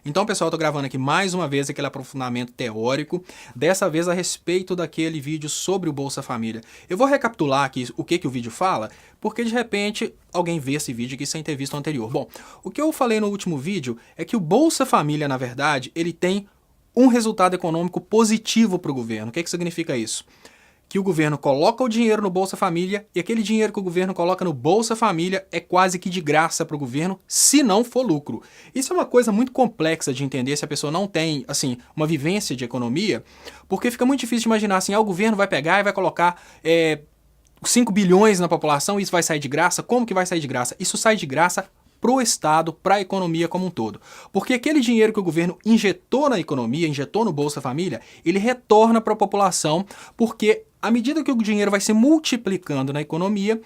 Então, pessoal, eu tô gravando aqui mais uma vez aquele aprofundamento teórico, dessa vez a respeito daquele vídeo sobre o Bolsa Família. Eu vou recapitular aqui o que o vídeo fala, porque de repente alguém vê esse vídeo aqui sem ter visto o anterior. Bom, o que eu falei no último vídeo é que o Bolsa Família, na verdade, ele tem um resultado econômico positivo para o governo. O que significa isso? Que o governo coloca o dinheiro no Bolsa Família e aquele dinheiro que o governo coloca no Bolsa Família é quase que de graça para o governo, se não for lucro. Isso é uma coisa muito complexa de entender se a pessoa não tem, assim, uma vivência de economia, porque fica muito difícil de imaginar assim, o governo vai pegar e vai colocar 5 bilhões na população e isso vai sair de graça? Como que vai sair de graça? Isso sai de graça para o Estado, para a economia como um todo. Porque aquele dinheiro que o governo injetou na economia, injetou no Bolsa Família, ele retorna para a população, porque à medida que o dinheiro vai se multiplicando na economia,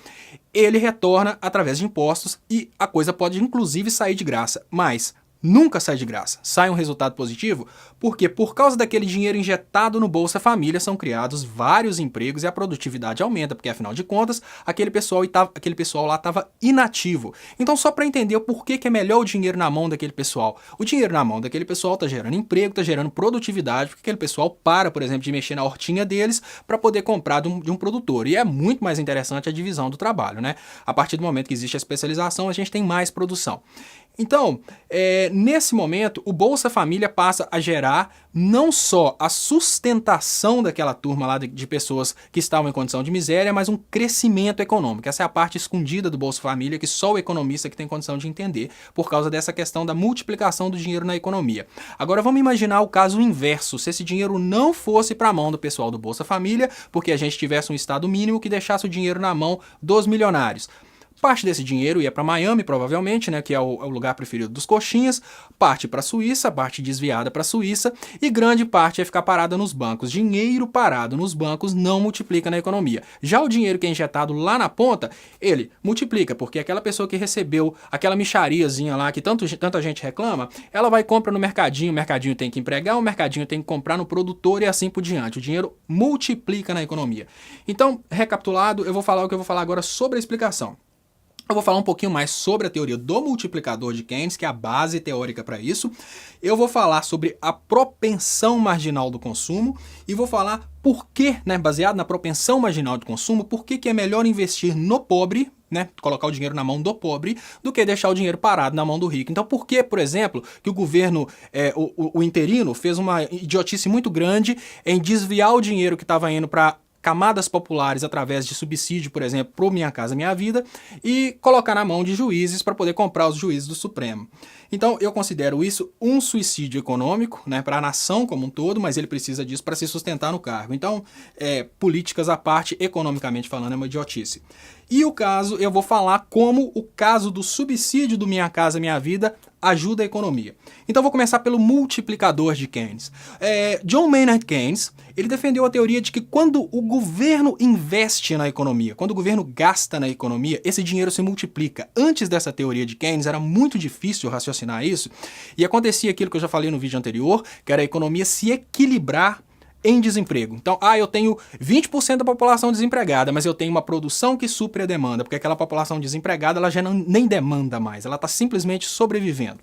ele retorna através de impostos e a coisa pode inclusive sair de graça. Mas nunca sai de graça. Sai um resultado positivo porque por causa daquele dinheiro injetado no Bolsa Família são criados vários empregos e a produtividade aumenta, porque afinal de contas aquele pessoal lá estava inativo. Então só para entender o porquê que é melhor o dinheiro na mão daquele pessoal. O dinheiro na mão daquele pessoal está gerando emprego, está gerando produtividade, porque aquele pessoal para, por exemplo, de mexer na hortinha deles para poder comprar de um produtor. E é muito mais interessante a divisão do trabalho, né? A partir do momento que existe a especialização, a gente tem mais produção. Então, nesse momento, o Bolsa Família passa a gerar não só a sustentação daquela turma lá de pessoas que estavam em condição de miséria, mas um crescimento econômico. Essa é a parte escondida do Bolsa Família que só o economista que tem condição de entender por causa dessa questão da multiplicação do dinheiro na economia. Agora vamos imaginar o caso inverso, se esse dinheiro não fosse para a mão do pessoal do Bolsa Família, porque a gente tivesse um estado mínimo que deixasse o dinheiro na mão dos milionários. Parte desse dinheiro ia para Miami, provavelmente, né, que é o lugar preferido dos coxinhas, parte para a Suíça, parte desviada para a Suíça, e grande parte ia ficar parada nos bancos. Dinheiro parado nos bancos não multiplica na economia. Já o dinheiro que é injetado lá na ponta, ele multiplica, porque aquela pessoa que recebeu aquela mixariazinha lá que tanta gente reclama, ela vai e compra no mercadinho, o mercadinho tem que empregar, o mercadinho tem que comprar no produtor e assim por diante. O dinheiro multiplica na economia. Então, recapitulado, eu vou falar o que eu vou falar agora sobre a explicação. Eu vou falar um pouquinho mais sobre a teoria do multiplicador de Keynes, que é a base teórica para isso. Eu vou falar sobre a propensão marginal do consumo e vou falar por que, né, baseado na propensão marginal de consumo, por que é melhor investir no pobre, né, colocar o dinheiro na mão do pobre, do que deixar o dinheiro parado na mão do rico. Então, por que, por exemplo, que o governo, o interino, fez uma idiotice muito grande em desviar o dinheiro que estava indo para camadas populares através de subsídio, por exemplo, pro Minha Casa Minha Vida, e colocar na mão de juízes para poder comprar os juízes do Supremo. Então, eu considero isso um suicídio econômico, né, para a nação como um todo, mas ele precisa disso para se sustentar no cargo. Então, políticas à parte, economicamente falando, é uma idiotice. E o caso, eu vou falar como o caso do subsídio do Minha Casa Minha Vida ajuda a economia. Então vou começar pelo multiplicador de Keynes. John Maynard Keynes, ele defendeu a teoria de que quando o governo investe na economia, quando o governo gasta na economia, esse dinheiro se multiplica. Antes dessa teoria de Keynes era muito difícil raciocinar isso e acontecia aquilo que eu já falei no vídeo anterior, que era a economia se equilibrar em desemprego. Então, eu tenho 20% da população desempregada, mas eu tenho uma produção que supre a demanda, porque aquela população desempregada ela já nem demanda mais, ela está simplesmente sobrevivendo.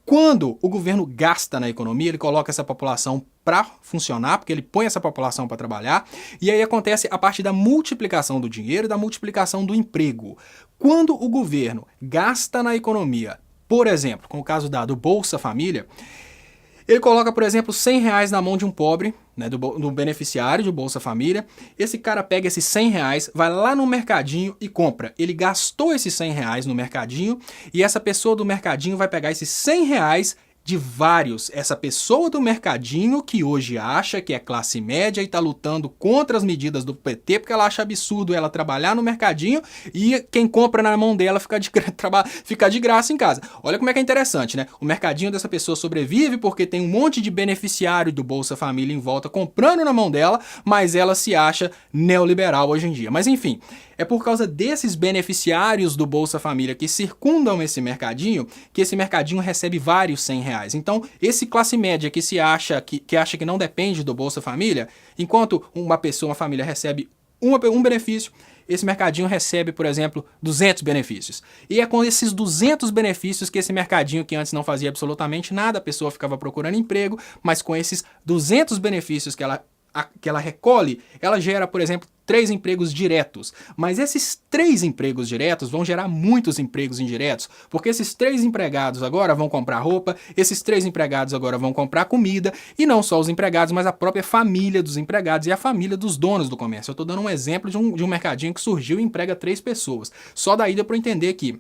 Quando o governo gasta na economia, ele coloca essa população para funcionar, porque ele põe essa população para trabalhar, e aí acontece a parte da multiplicação do dinheiro e da multiplicação do emprego. Quando o governo gasta na economia, por exemplo, com o caso do Bolsa Família, ele coloca, por exemplo, R$100 na mão de um pobre, né, do beneficiário do Bolsa Família. Esse cara pega esses R$100, vai lá no mercadinho e compra. Ele gastou esses R$100 no mercadinho e essa pessoa do mercadinho vai pegar esses R$100 de vários. Essa pessoa do mercadinho que hoje acha que é classe média e está lutando contra as medidas do PT porque ela acha absurdo ela trabalhar no mercadinho e quem compra na mão dela fica de graça em casa. Olha como é que é interessante, né? O mercadinho dessa pessoa sobrevive porque tem um monte de beneficiário do Bolsa Família em volta comprando na mão dela, mas ela se acha neoliberal hoje em dia. Mas enfim, é por causa desses beneficiários do Bolsa Família que circundam esse mercadinho que esse mercadinho recebe vários R$100. Então, esse classe média que acha que não depende do Bolsa Família, enquanto uma família recebe um benefício, esse mercadinho recebe, por exemplo, 200 benefícios. E é com esses 200 benefícios que esse mercadinho, que antes não fazia absolutamente nada, a pessoa ficava procurando emprego, mas com esses 200 benefícios que ela recolhe, ela gera, por exemplo, 3 empregos diretos. Mas esses 3 empregos diretos vão gerar muitos empregos indiretos, porque esses 3 empregados agora vão comprar roupa, esses 3 empregados agora vão comprar comida, e não só os empregados, mas a própria família dos empregados e a família dos donos do comércio. Eu estou dando um exemplo de um mercadinho que surgiu e emprega 3 pessoas. Só daí deu para entender que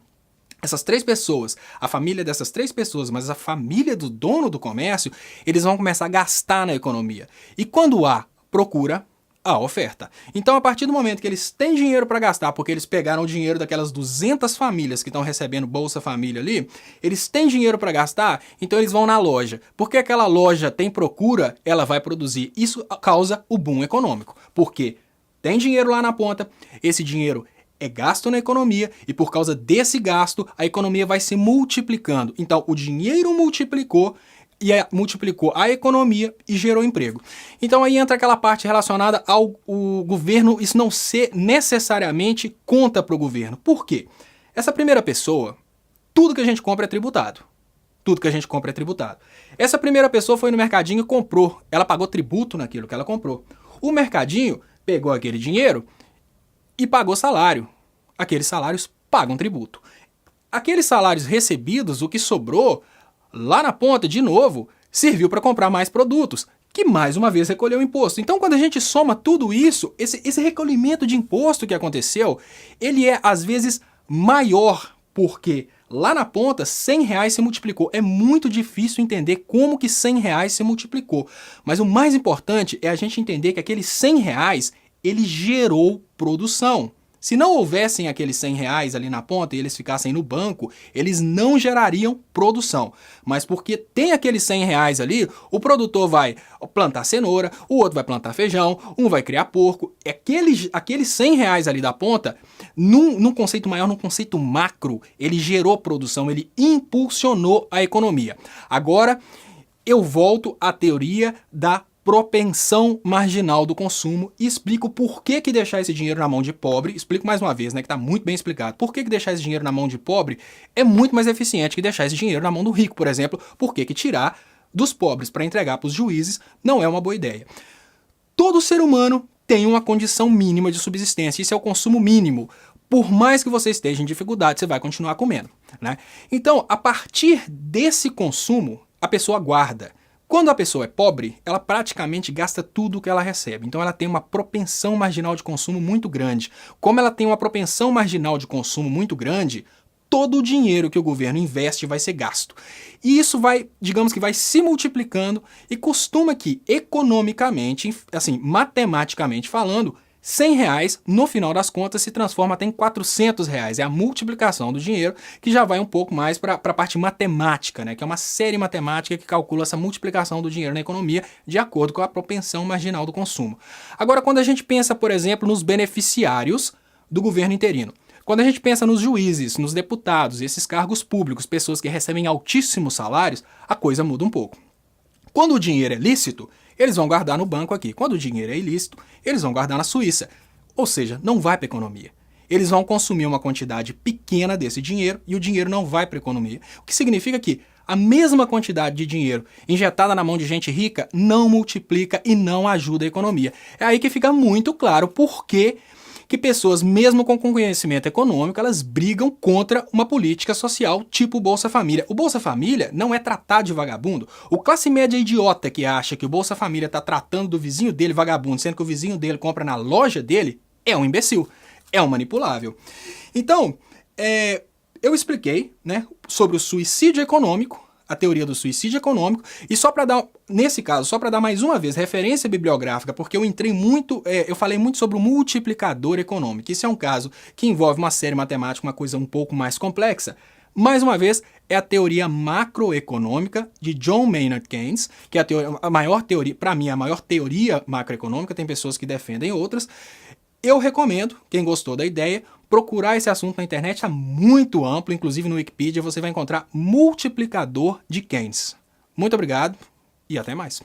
essas 3 pessoas, a família dessas 3 pessoas, mas a família do dono do comércio, eles vão começar a gastar na economia. E quando há procura, há oferta. Então, a partir do momento que eles têm dinheiro para gastar, porque eles pegaram o dinheiro daquelas 200 famílias que estão recebendo Bolsa Família ali, eles têm dinheiro para gastar, então eles vão na loja. Porque aquela loja tem procura, ela vai produzir. Isso causa o boom econômico. Porque tem dinheiro lá na ponta, esse dinheiro é gasto na economia e por causa desse gasto a economia vai se multiplicando. Então o dinheiro multiplicou a economia e gerou emprego. Então aí entra aquela parte relacionada ao governo, isso não ser necessariamente conta para o governo. Por quê? Essa primeira pessoa, tudo que a gente compra é tributado. Tudo que a gente compra é tributado. Essa primeira pessoa foi no mercadinho e comprou. Ela pagou tributo naquilo que ela comprou. O mercadinho pegou aquele dinheiro e pagou salário. Aqueles salários pagam tributo. Aqueles salários recebidos, o que sobrou, lá na ponta, de novo, serviu para comprar mais produtos, que mais uma vez recolheu imposto. Então, quando a gente soma tudo isso, esse recolhimento de imposto que aconteceu, ele é, às vezes, maior, porque lá na ponta, R$100 se multiplicou. É muito difícil entender como que R$100 se multiplicou. Mas o mais importante é a gente entender que aqueles R$100 ele gerou produção. Se não houvessem aqueles R$100 ali na ponta e eles ficassem no banco, eles não gerariam produção. Mas porque tem aqueles R$100 ali, o produtor vai plantar cenoura, o outro vai plantar feijão, um vai criar porco. Aqueles R$100 ali da ponta, num conceito maior, num conceito macro, ele gerou produção, ele impulsionou a economia. Agora, eu volto à teoria da propensão marginal do consumo e explico por que deixar esse dinheiro na mão de pobre, explico mais uma vez, né, que está muito bem explicado, por que deixar esse dinheiro na mão de pobre é muito mais eficiente que deixar esse dinheiro na mão do rico, por exemplo, por que tirar dos pobres para entregar para os juízes não é uma boa ideia. Todo ser humano tem uma condição mínima de subsistência, isso é o consumo mínimo. Por mais que você esteja em dificuldade, você vai continuar comendo, né? Então, a partir desse consumo, a pessoa guarda. Quando a pessoa é pobre, ela praticamente gasta tudo o que ela recebe. Então ela tem uma propensão marginal de consumo muito grande. Como ela tem uma propensão marginal de consumo muito grande, todo o dinheiro que o governo investe vai ser gasto. E isso vai, digamos que vai se multiplicando e costuma que economicamente, assim, matematicamente falando, R$100, no final das contas, se transforma até em R$400. É a multiplicação do dinheiro, que já vai um pouco mais para a parte matemática, né? Que é uma série matemática que calcula essa multiplicação do dinheiro na economia de acordo com a propensão marginal do consumo. Agora, quando a gente pensa, por exemplo, nos beneficiários do governo interino, quando a gente pensa nos juízes, nos deputados, esses cargos públicos, pessoas que recebem altíssimos salários, a coisa muda um pouco. Quando o dinheiro é lícito, eles vão guardar no banco aqui. Quando o dinheiro é ilícito, eles vão guardar na Suíça. Ou seja, não vai para a economia. Eles vão consumir uma quantidade pequena desse dinheiro e o dinheiro não vai para a economia. O que significa que a mesma quantidade de dinheiro injetada na mão de gente rica não multiplica e não ajuda a economia. É aí que fica muito claro por que pessoas, mesmo com conhecimento econômico, elas brigam contra uma política social tipo Bolsa Família. O Bolsa Família não é tratado de vagabundo. O classe média idiota que acha que o Bolsa Família está tratando do vizinho dele vagabundo, sendo que o vizinho dele compra na loja dele, é um imbecil, é um manipulável. Então, eu expliquei, né, sobre o suicídio econômico, a teoria do suicídio econômico, e só para dar, nesse caso, só para dar mais uma vez referência bibliográfica, porque eu falei muito sobre o multiplicador econômico. Isso é um caso que envolve uma série matemática, uma coisa um pouco mais complexa. Mais uma vez, é a teoria macroeconômica de John Maynard Keynes, que é a maior teoria, para mim, a maior teoria macroeconômica, tem pessoas que defendem outras. Eu recomendo, quem gostou da ideia, procurar esse assunto na internet, está muito amplo, inclusive no Wikipedia você vai encontrar multiplicador de Keynes. Muito obrigado e até mais.